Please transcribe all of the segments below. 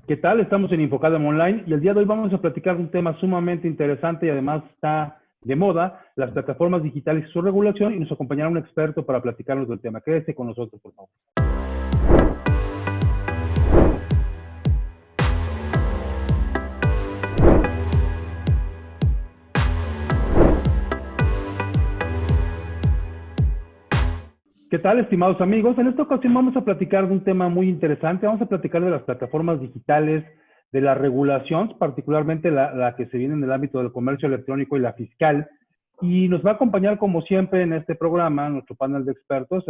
¿Qué tal? Estamos en Infocadem Online y el día de hoy vamos a platicar de un tema sumamente interesante y además está de moda, las plataformas digitales y su regulación, y nos acompañará un experto para platicarnos del tema. Quédese con nosotros, por favor. ¿Qué tal, estimados amigos? En esta ocasión vamos a platicar de un tema muy interesante. Vamos a platicar de las plataformas digitales, de la regulación, particularmente la que se viene en el ámbito del comercio electrónico y la fiscal. Y nos va a acompañar, como siempre, en este programa, nuestro panel de expertos,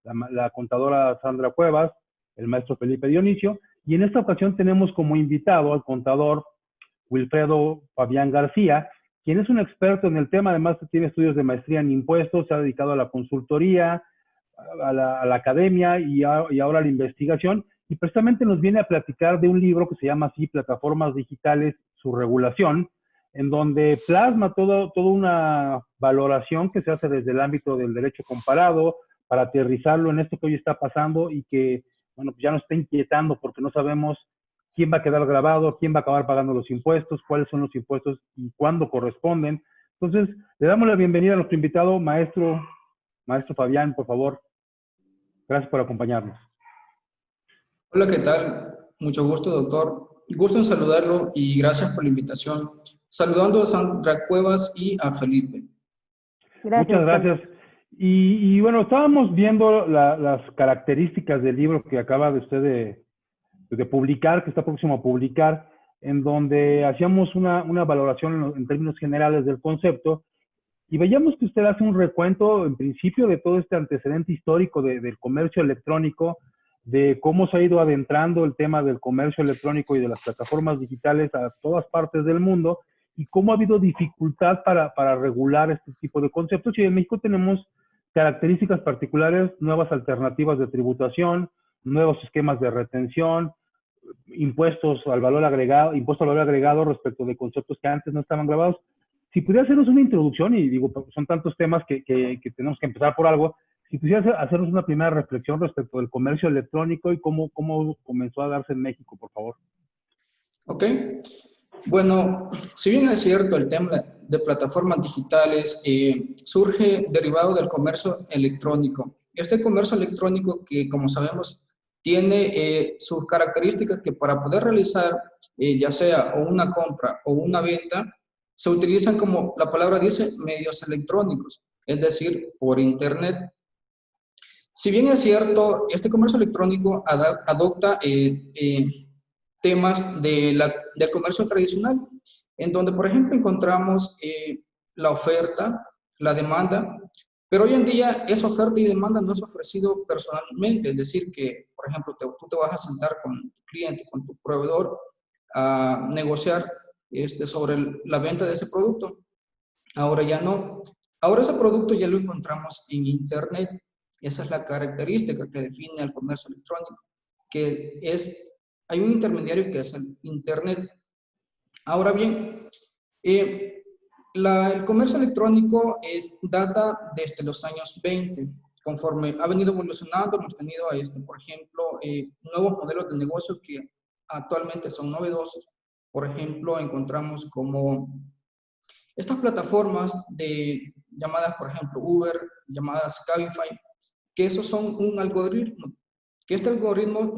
la contadora Sandra Cuevas, el maestro Felipe Dionisio. Y en esta ocasión tenemos como invitado al contador Wilfredo Fabián García, quien es un experto en el tema. Además tiene estudios de maestría en impuestos, se ha dedicado a la consultoría, a la academia y ahora a la investigación, y precisamente nos viene a platicar de un libro que se llama así, Plataformas Digitales, su regulación, en donde plasma toda una valoración que se hace desde el ámbito del derecho comparado para aterrizarlo en esto que hoy está pasando y que, bueno, pues ya nos está inquietando porque no sabemos quién va a quedar grabado, quién va a acabar pagando los impuestos, cuáles son los impuestos y cuándo corresponden. Entonces, le damos la bienvenida a nuestro invitado, maestro Fabián, por favor. Gracias por acompañarnos. Hola, ¿qué tal? Mucho gusto, doctor. Gusto en saludarlo y gracias por la invitación. Saludando a Sandra Cuevas y a Felipe. Muchas gracias. Y bueno, estábamos viendo las características del libro que acaba de usted de publicar, que está próximo a publicar, en donde hacíamos una valoración en términos generales del concepto, y veíamos que usted hace un recuento, en principio, de todo este antecedente histórico del comercio electrónico, de cómo se ha ido adentrando el tema del comercio electrónico y de las plataformas digitales a todas partes del mundo, y cómo ha habido dificultad para regular este tipo de conceptos. Y en México tenemos características particulares, nuevas alternativas de tributación, nuevos esquemas de retención, impuestos al valor agregado respecto de conceptos que antes no estaban grabados. Si pudiera hacernos una introducción, y digo, son tantos temas que tenemos que empezar por algo, si pudiera hacernos una primera reflexión respecto del comercio electrónico y cómo comenzó a darse en México, por favor. Ok. Bueno, si bien es cierto, el tema de plataformas digitales surge derivado del comercio electrónico. Este comercio electrónico que, como sabemos, tiene sus características que para poder realizar ya sea o una compra o una venta, se utilizan, como la palabra dice, medios electrónicos, es decir, por Internet. Si bien es cierto, este comercio electrónico adopta temas del comercio tradicional, en donde, por ejemplo, encontramos la oferta, la demanda, pero hoy en día esa oferta y demanda no es ofrecido personalmente, es decir, que, por ejemplo, tú te vas a sentar con tu cliente, con tu proveedor, a negociar sobre la venta de ese producto. Ahora ya no. Ahora ese producto ya lo encontramos en Internet. Esa es la característica que define al comercio electrónico, que hay un intermediario que es el Internet. Ahora bien, el comercio electrónico data desde los años 20. Conforme ha venido evolucionando, hemos tenido, por ejemplo, nuevos modelos de negocio que actualmente son novedosos. Por ejemplo, encontramos como estas plataformas llamadas, por ejemplo, Uber, llamadas Cabify, que esos son un algoritmo, que este algoritmo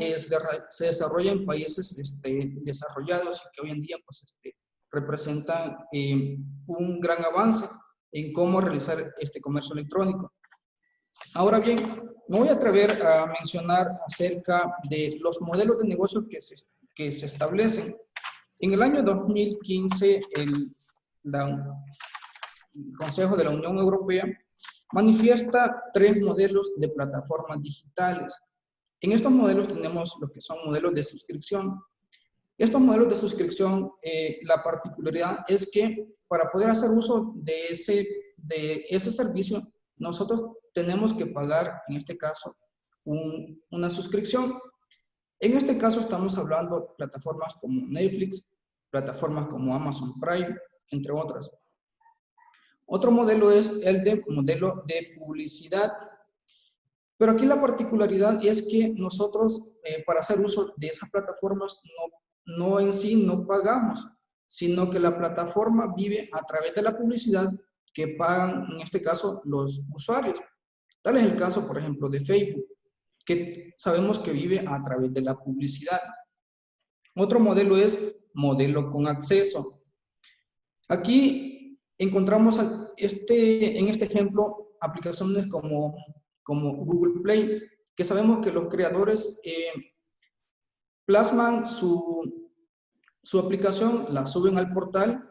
se desarrolla en países desarrollados y que hoy en día pues, representan un gran avance en cómo realizar este comercio electrónico. Ahora bien, me voy a atrever a mencionar acerca de los modelos de negocio que se establecen. En el año 2015, el Consejo de la Unión Europea manifiesta 3 modelos de plataformas digitales. En estos modelos tenemos lo que son modelos de suscripción. Estos modelos de suscripción, la particularidad es que para poder hacer uso de ese servicio, nosotros tenemos que pagar, en este caso, una suscripción. En este caso estamos hablando de plataformas como Netflix, plataformas como Amazon Prime, entre otras. Otro modelo es el modelo de publicidad. Pero aquí la particularidad es que nosotros, para hacer uso de esas plataformas, no no en sí no pagamos, sino que la plataforma vive a través de la publicidad que pagan, en este caso, los usuarios. Tal es el caso, por ejemplo, de Facebook, que sabemos que vive a través de la publicidad. Otro modelo es modelo con acceso. Aquí encontramos en este ejemplo aplicaciones como Google Play, que sabemos que los creadores plasman su aplicación, la suben al portal,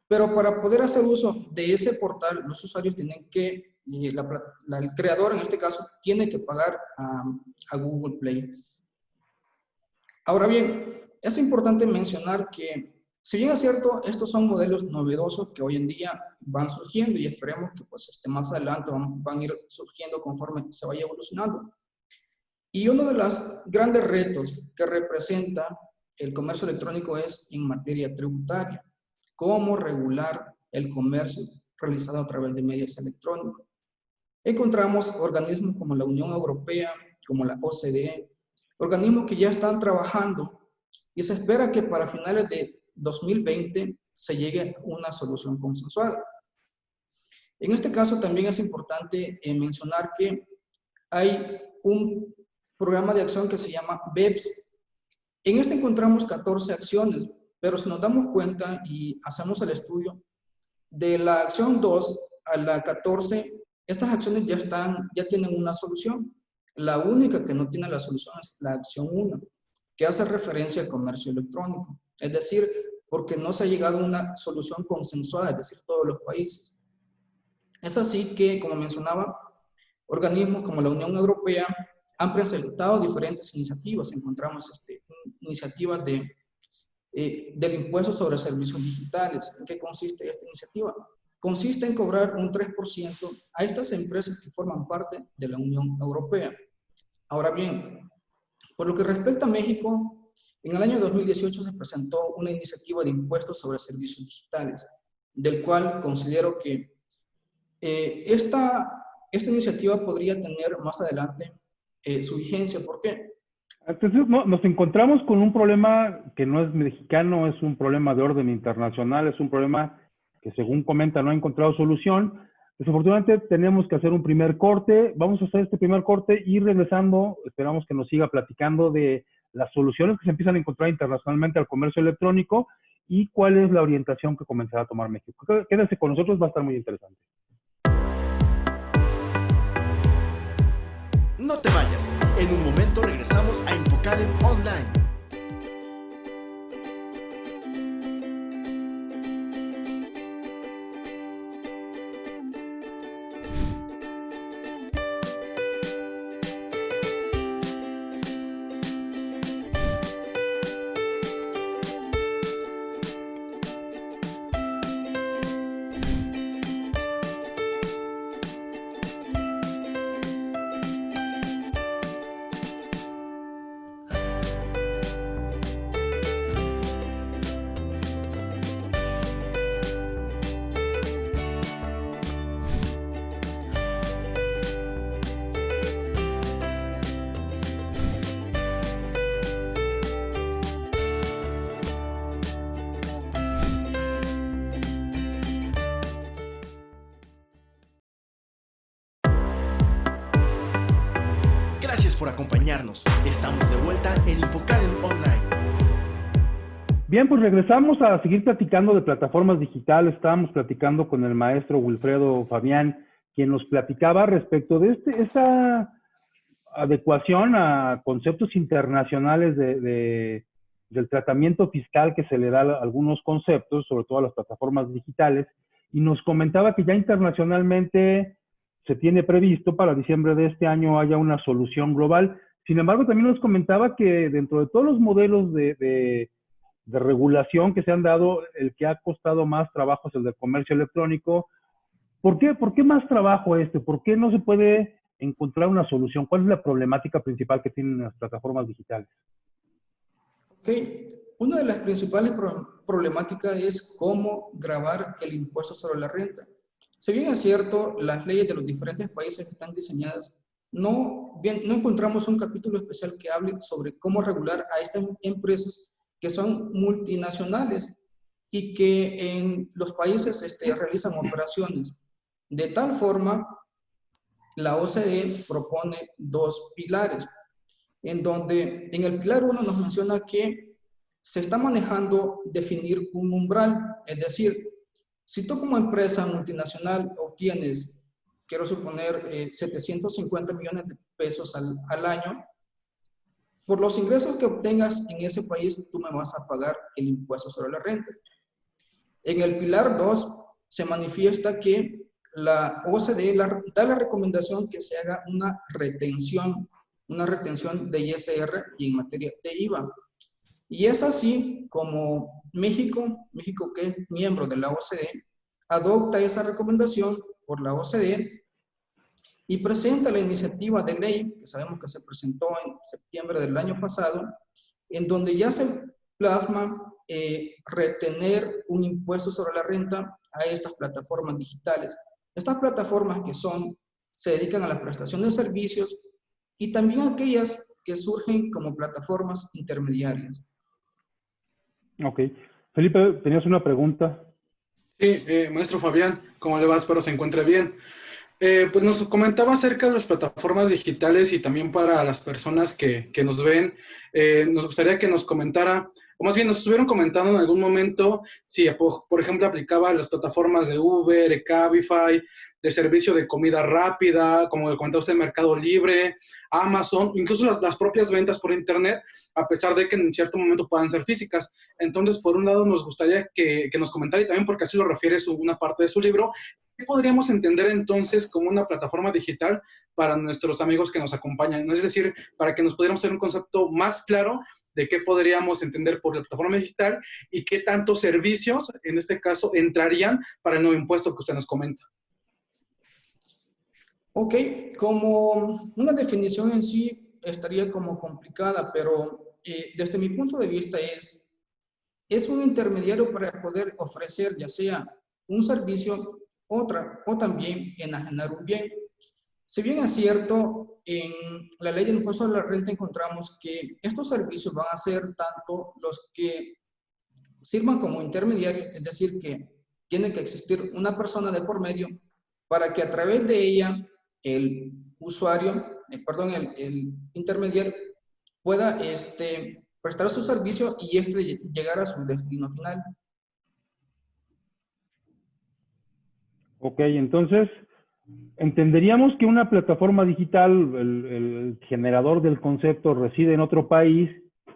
pero para poder hacer uso de ese portal, los usuarios tienen que, el creador en este caso, tiene que pagar a Google Play. Ahora bien, es importante mencionar que, si bien es cierto, estos son modelos novedosos que hoy en día van surgiendo y esperemos que pues, más adelante van a ir surgiendo conforme se vaya evolucionando. Y uno de los grandes retos que representa el comercio electrónico es en materia tributaria. Cómo regular el comercio realizado a través de medios electrónicos. Encontramos organismos como la Unión Europea, como la OCDE, organismos que ya están trabajando y se espera que para finales de 2020 se llegue a una solución consensuada. En este caso también es importante mencionar que hay un programa de acción que se llama BEPS. En este encontramos 14 acciones, pero si nos damos cuenta y hacemos el estudio, de la acción 2 a la 14, estas acciones ya tienen una solución. La única que no tiene la solución es la acción 1, que hace referencia al comercio electrónico. Es decir, porque no se ha llegado a una solución consensuada, es decir, todos los países. Es así que, como mencionaba, organismos como la Unión Europea han presentado diferentes iniciativas. Encontramos iniciativas del impuesto sobre servicios digitales. ¿En qué consiste esta iniciativa? Consiste en cobrar un 3% a estas empresas que forman parte de la Unión Europea. Ahora bien, por lo que respecta a México, en el año 2018 se presentó una iniciativa de impuestos sobre servicios digitales, del cual considero que esta iniciativa podría tener más adelante su vigencia. ¿Por qué? Entonces, nos encontramos con un problema que no es mexicano, es un problema de orden internacional, es un problema que, según comenta, no ha encontrado solución. Desafortunadamente, tenemos que hacer un primer corte. Vamos a hacer este primer corte y regresando, esperamos que nos siga platicando de las soluciones que se empiezan a encontrar internacionalmente al comercio electrónico y cuál es la orientación que comenzará a tomar México. Quédense con nosotros, va a estar muy interesante. No te vayas, en un momento regresamos a Infocadem Online. Gracias por acompañarnos. Estamos de vuelta en Infocadem Online. Bien, pues regresamos a seguir platicando de plataformas digitales. Estábamos platicando con el maestro Wilfredo Fabián, quien nos platicaba respecto de esta adecuación a conceptos internacionales del tratamiento fiscal que se le da a algunos conceptos, sobre todo a las plataformas digitales, y nos comentaba que ya internacionalmente se tiene previsto para diciembre de este año haya una solución global. Sin embargo, también nos comentaba que dentro de todos los modelos de regulación que se han dado, el que ha costado más trabajo es el del comercio electrónico. ¿Por qué más trabajo este? ¿Por qué no se puede encontrar una solución? ¿Cuál es la problemática principal que tienen las plataformas digitales? Ok, una de las principales problemáticas es cómo grabar el impuesto sobre la renta. Si bien es cierto, las leyes de los diferentes países están diseñadas, no encontramos un capítulo especial que hable sobre cómo regular a estas empresas que son multinacionales y que en los países realizan operaciones. De tal forma, la OCDE propone dos pilares, en donde en el pilar 1 nos menciona que se está manejando definir un umbral, es decir, si tú como empresa multinacional obtienes, quiero suponer, 750 millones de pesos al año, por los ingresos que obtengas en ese país, tú me vas a pagar el impuesto sobre la renta. En el pilar 2 se manifiesta que la OCDE da la recomendación que se haga una retención de ISR y en materia de IVA. Y es así como México que es miembro de la OCDE, adopta esa recomendación por la OCDE y presenta la iniciativa de ley, que sabemos que se presentó en septiembre del año pasado, en donde ya se plasma retener un impuesto sobre la renta a estas plataformas digitales. Estas plataformas se dedican a la prestación de servicios y también aquellas que surgen como plataformas intermediarias. Ok. Felipe, tenías una pregunta. Sí, maestro Fabián, ¿cómo le va? Espero se encuentre bien. Pues nos comentaba acerca de las plataformas digitales y también para las personas que nos ven, nos gustaría que nos comentara, o más bien nos estuvieron comentando en algún momento si, por ejemplo, aplicaba las plataformas de Uber, Cabify, de servicio de comida rápida, como le comentaba usted, Mercado Libre, Amazon, incluso las propias ventas por internet, a pesar de que en cierto momento puedan ser físicas. Entonces, por un lado, nos gustaría que nos comentara, y también porque así lo refiere una parte de su libro, ¿qué podríamos entender entonces como una plataforma digital para nuestros amigos que nos acompañan? Es decir, para que nos pudiéramos hacer un concepto más claro de qué podríamos entender por la plataforma digital y qué tantos servicios, en este caso, entrarían para el nuevo impuesto que usted nos comenta. Ok, como una definición en sí estaría como complicada, pero desde mi punto de vista es un intermediario para poder ofrecer ya sea un servicio o también enajenar un bien. Si bien es cierto, en la ley del impuesto a la renta encontramos que estos servicios van a ser tanto los que sirvan como intermediarios, es decir, que tiene que existir una persona de por medio para que a través de ella el usuario, el intermediario pueda prestar su servicio y llegar a su destino final. Ok, entonces, entenderíamos que una plataforma digital, el generador del concepto reside en otro país,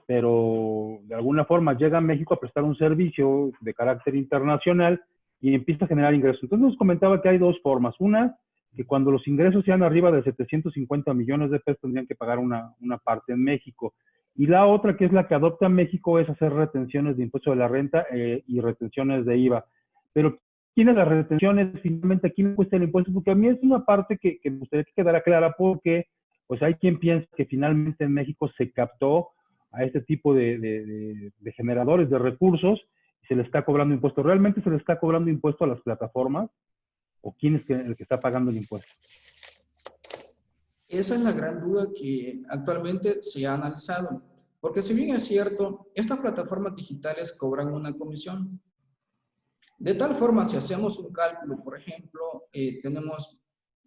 pero de alguna forma llega a México a prestar un servicio de carácter internacional y empieza a generar ingresos. Entonces nos comentaba que hay dos formas. Una, que cuando los ingresos sean arriba de 750 millones de pesos tendrían que pagar una parte en México. Y la otra, que es la que adopta México, es hacer retenciones de impuesto de la renta y retenciones de IVA. Pero ¿quiénes las retenciones? Finalmente, ¿a quién le cuesta el impuesto? Porque a mí es una parte que me gustaría que quedara clara, porque pues hay quien piensa que finalmente en México se captó a este tipo de generadores de recursos y se le está cobrando impuesto. ¿Realmente se le está cobrando impuesto a las plataformas? ¿O quién es el que está pagando el impuesto? Esa es la gran duda que actualmente se ha analizado. Porque si bien es cierto, estas plataformas digitales cobran una comisión. De tal forma, si hacemos un cálculo, por ejemplo, tenemos,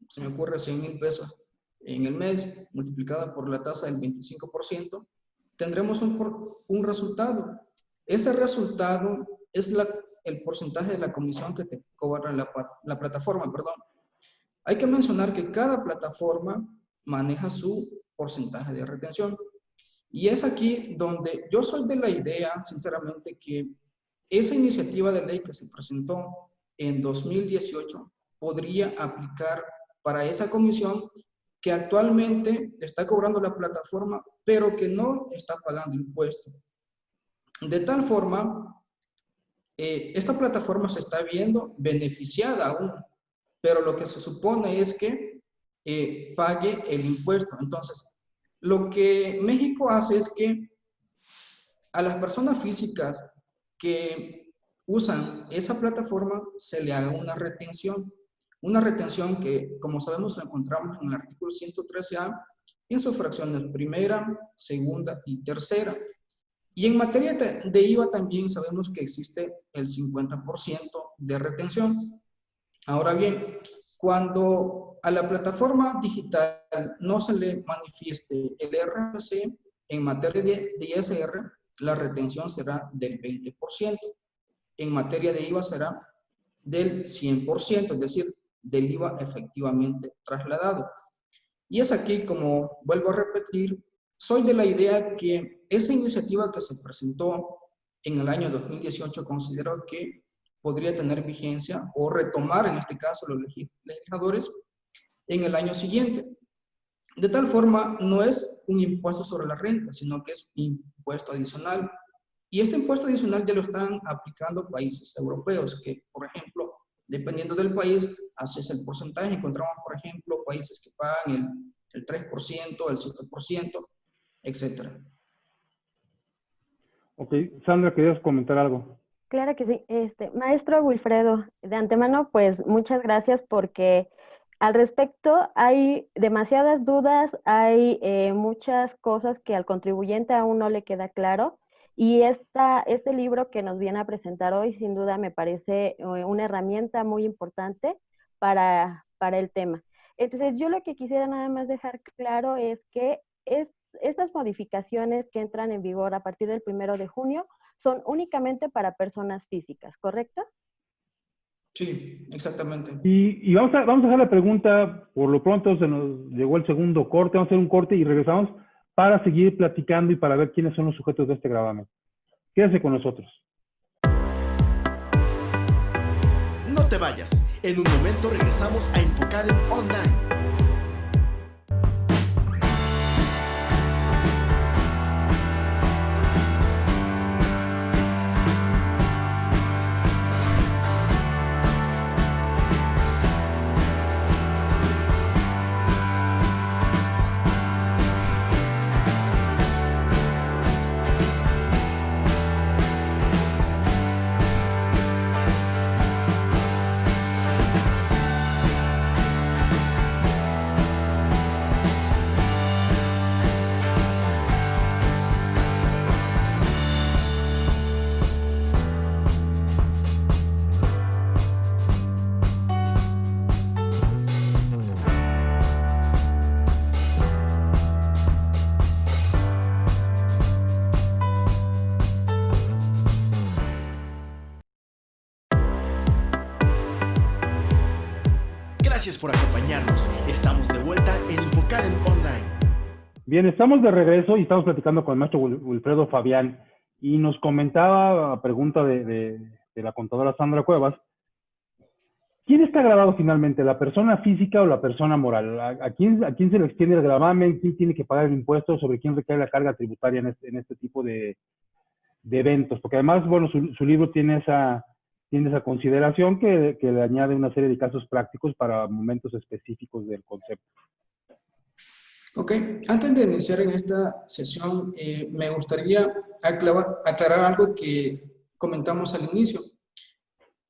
se me ocurre, 100,000 pesos en el mes, multiplicada por la tasa del 25%, tendremos un resultado. Ese resultado es el porcentaje de la comisión que te cobra la plataforma, perdón. Hay que mencionar que cada plataforma maneja su porcentaje de retención. Y es aquí donde yo soy de la idea, sinceramente, que esa iniciativa de ley que se presentó en 2018 podría aplicar para esa comisión que actualmente está cobrando la plataforma, pero que no está pagando impuestos. De tal forma, esta plataforma se está viendo beneficiada aún, pero lo que se supone es que pague el impuesto. Entonces, lo que México hace es que a las personas físicas que usan esa plataforma se le haga una retención que, como sabemos, la encontramos en el artículo 113A en sus fracciones primera, segunda y tercera. Y en materia de IVA también sabemos que existe el 50% de retención. Ahora bien, cuando a la plataforma digital no se le manifieste el RFC en materia de ISR, la retención será del 20%. En materia de IVA será del 100%, es decir, del IVA efectivamente trasladado. Y es aquí, como vuelvo a repetir, soy de la idea que esa iniciativa que se presentó en el año 2018 considero que podría tener vigencia o retomar en este caso los legisladores en el año siguiente. De tal forma, no es un impuesto sobre la renta, sino que es un impuesto adicional. Y este impuesto adicional ya lo están aplicando países europeos, que, por ejemplo, dependiendo del país, así es el porcentaje. Encontramos, por ejemplo, países que pagan el 3%, el 7%, etcétera. Ok, Sandra, ¿querías comentar algo? Claro que sí. Maestro Wilfredo, de antemano, pues muchas gracias porque al respecto hay demasiadas dudas, hay muchas cosas que al contribuyente aún no le queda claro. Y este libro que nos viene a presentar hoy, sin duda, me parece una herramienta muy importante para el tema. Entonces, yo lo que quisiera nada más dejar claro es que estas modificaciones que entran en vigor a partir del 1 de junio son únicamente para personas físicas, ¿correcto? Sí, exactamente. Y vamos a dejar la pregunta, por lo pronto se nos llegó el segundo corte, vamos a hacer un corte y regresamos para seguir platicando y para ver quiénes son los sujetos de este gravamen. Quédese con nosotros. No te vayas, en un momento regresamos a Infocadem Online. Gracias por acompañarnos. Estamos de vuelta en Infocadem Online. Bien, estamos de regreso y estamos platicando con el maestro Wilfredo Fabián y nos comentaba, a pregunta de la contadora Sandra Cuevas, ¿quién está grabado finalmente, la persona física o la persona moral? ¿A quién se le extiende el gravamen? ¿Quién tiene que pagar el impuesto? ¿Sobre quién recae la carga tributaria en este tipo de eventos? Porque además, bueno, su libro tiene esa consideración que le añade una serie de casos prácticos para momentos específicos del concepto. Ok, antes de iniciar en esta sesión, me gustaría aclarar algo que comentamos al inicio.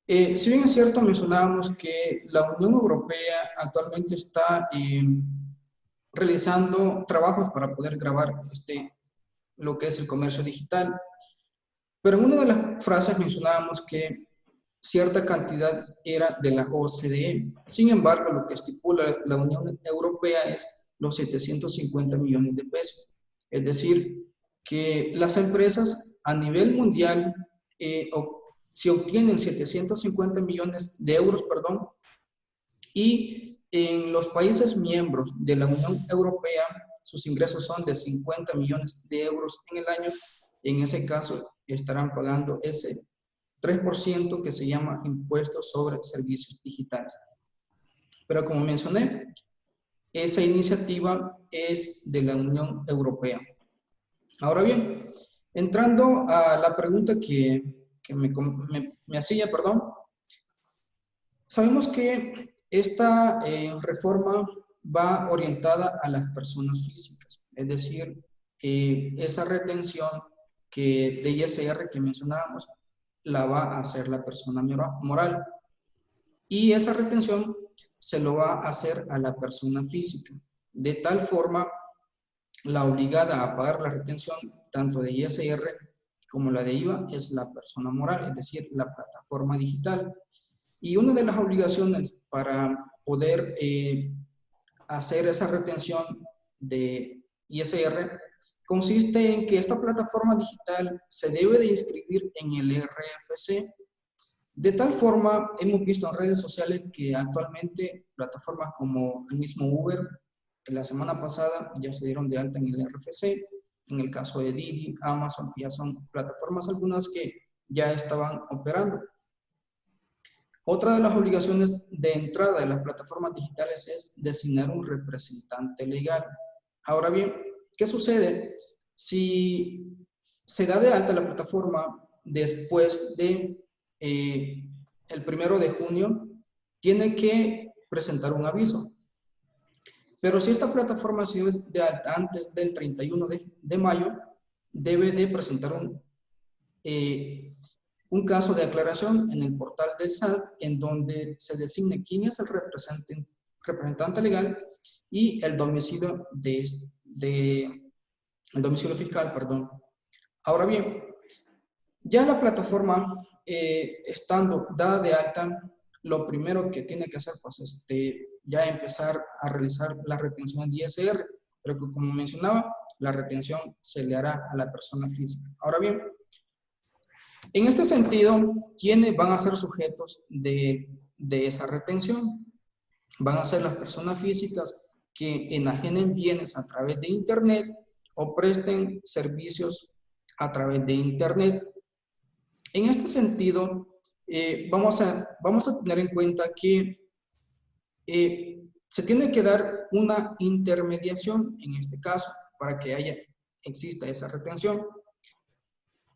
Si bien es cierto, mencionábamos que la Unión Europea actualmente está realizando trabajos para poder grabar lo que es el comercio digital, pero en una de las frases mencionábamos que cierta cantidad era de la OCDE. Sin embargo, lo que estipula la Unión Europea es los 750 millones de pesos. Es decir, que las empresas a nivel mundial, si obtienen 750 millones de euros, y en los países miembros de la Unión Europea, sus ingresos son de 50 millones de euros en el año, en ese caso estarán pagando ese 3% que se llama impuesto sobre servicios digitales. Pero como mencioné, esa iniciativa es de la Unión Europea. Ahora bien, entrando a la pregunta que me hacía, sabemos que esta reforma va orientada a las personas físicas, es decir, esa retención de ISR que mencionábamos, la va a hacer la persona moral. Y esa retención se lo va a hacer a la persona física. De tal forma, la obligada a pagar la retención tanto de ISR como la de IVA, es la persona moral, es decir, la plataforma digital. Y una de las obligaciones para poder hacer esa retención de ISR consiste en que esta plataforma digital se debe de inscribir en el RFC. De tal forma, hemos visto en redes sociales que actualmente plataformas como el mismo Uber, la semana pasada ya se dieron de alta en el RFC. En el caso de Didi, Amazon, ya son plataformas algunas que ya estaban operando. Otra de las obligaciones de entrada de las plataformas digitales es designar un representante legal. Ahora bien, ¿qué sucede? Si se da de alta la plataforma después de el 1 de junio, tiene que presentar un aviso. Pero si esta plataforma ha sido de alta antes del 31 de mayo, debe de presentar un caso de aclaración en el portal del SAT, en donde se designe quién es el representante legal y el domicilio el domicilio fiscal, perdón. Ahora bien, ya la plataforma estando dada de alta, lo primero que tiene que hacer pues ya empezar a realizar la retención de ISR, pero que, como mencionaba, la retención se le hará a la persona física. Ahora bien, en este sentido, ¿quiénes van a ser sujetos de esa retención? Van a ser las personas físicas que enajenen bienes a través de Internet o presten servicios a través de Internet. En este sentido, vamos a tener en cuenta que se tiene que dar una intermediación en este caso para que exista esa retención.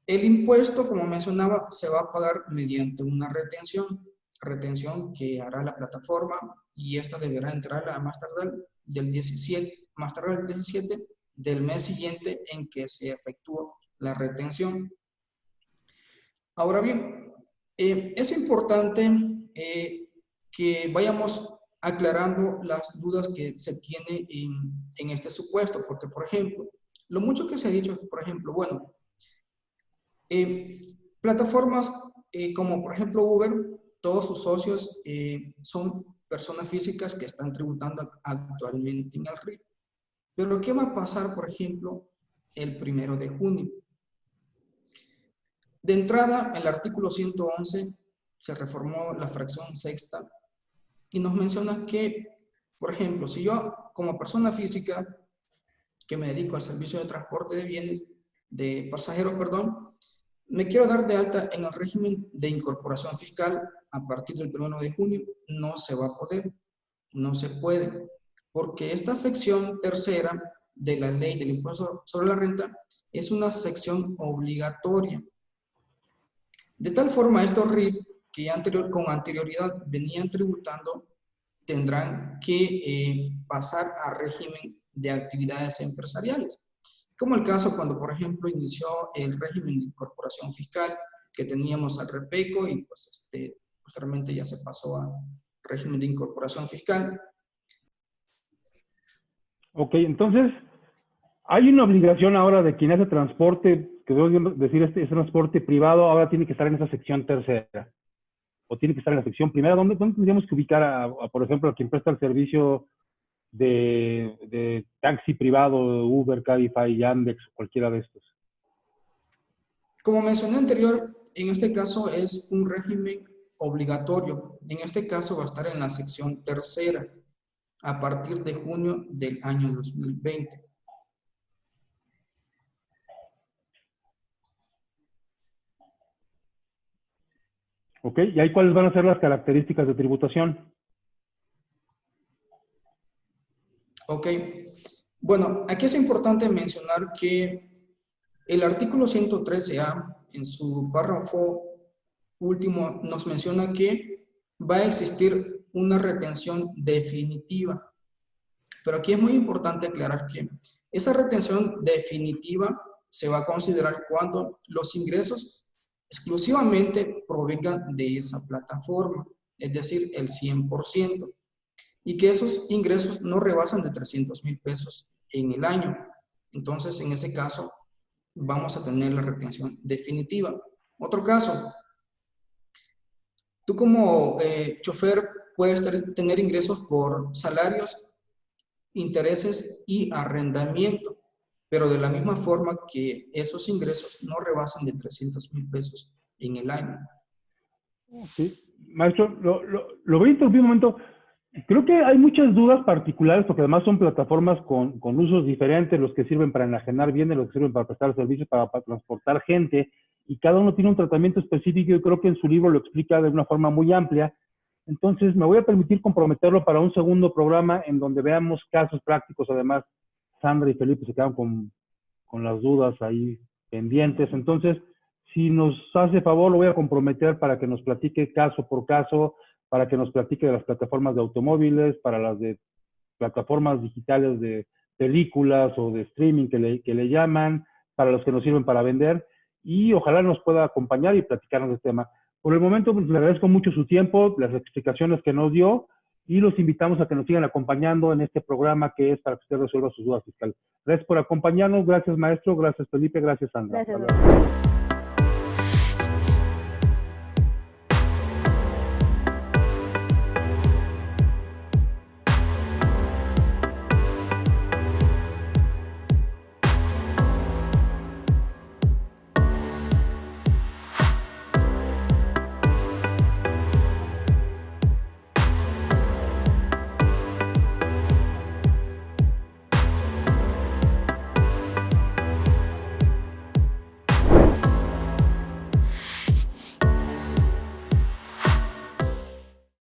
El impuesto, como mencionaba, se va a pagar mediante una retención que hará la plataforma, y esta deberá entrar a más tardar del 17 del mes siguiente en que se efectúa la retención. Ahora bien, es importante que vayamos aclarando las dudas que se tiene en este supuesto, porque, por ejemplo, lo mucho que se ha dicho es, por ejemplo, bueno, plataformas como, por ejemplo, Uber, todos sus socios son personas físicas que están tributando actualmente en el RIF. Pero, ¿qué va a pasar, por ejemplo, el 1 de junio? De entrada, el artículo 111 se reformó la fracción sexta y nos menciona que, por ejemplo, si yo como persona física que me dedico al servicio de transporte de bienes, de pasajeros, perdón, me quiero dar de alta en el régimen de incorporación fiscal a partir del 1 de junio, no se va a poder, no se puede, porque esta sección tercera de la ley del impuesto sobre la renta es una sección obligatoria. De tal forma, estos RIF que con anterioridad venían tributando tendrán que pasar a régimen de actividades empresariales. Como el caso cuando, por ejemplo, inició el régimen de incorporación fiscal que teníamos al REPECO y pues posteriormente ya se pasó a régimen de incorporación fiscal. Ok, entonces, hay una obligación ahora de quien hace transporte, que debo decir es transporte privado, ahora tiene que estar en esa sección tercera, o tiene que estar en la sección primera. ¿Dónde tendríamos que ubicar, por ejemplo, a quien presta el servicio de taxi privado, Uber, Cabify, Yandex, cualquiera de estos? Como mencioné anterior, en este caso es un régimen obligatorio. En este caso va a estar en la sección tercera a partir de junio del año 2020. Ok, ¿y ahí cuáles van a ser las características de tributación? Ok, bueno, aquí es importante mencionar que el artículo 113A, en su párrafo último, nos menciona que va a existir una retención definitiva. Pero aquí es muy importante aclarar que esa retención definitiva se va a considerar cuando los ingresos exclusivamente provengan de esa plataforma, es decir, el 100%, y que esos ingresos no rebasan de 300,000 pesos en el año. Entonces, en ese caso, vamos a tener la retención definitiva. Otro caso, tú como chofer puedes tener ingresos por salarios, intereses y arrendamiento, pero de la misma forma que esos ingresos no rebasan de 300,000 pesos en el año. Sí. Maestro, lo voy a interrumpir un momento. Creo que hay muchas dudas particulares porque además son plataformas con usos diferentes, los que sirven para enajenar bienes, los que sirven para prestar servicios, para transportar gente, y cada uno tiene un tratamiento específico y creo que en su libro lo explica de una forma muy amplia. Entonces, me voy a permitir comprometerlo para un segundo programa en donde veamos casos prácticos. Además, Sandra y Felipe se quedan con las dudas ahí pendientes. Entonces, si nos hace favor, lo voy a comprometer para que nos platique caso por caso, para que nos platique de las plataformas de automóviles, para las de plataformas digitales de películas o de streaming que le llaman, para los que nos sirven para vender, y ojalá nos pueda acompañar y platicarnos del tema. Por el momento, pues, le agradezco mucho su tiempo, las explicaciones que nos dio, y los invitamos a que nos sigan acompañando en este programa que es para que usted resuelva sus dudas fiscales. Gracias por acompañarnos, gracias maestro, gracias Felipe, gracias Sandra. Gracias.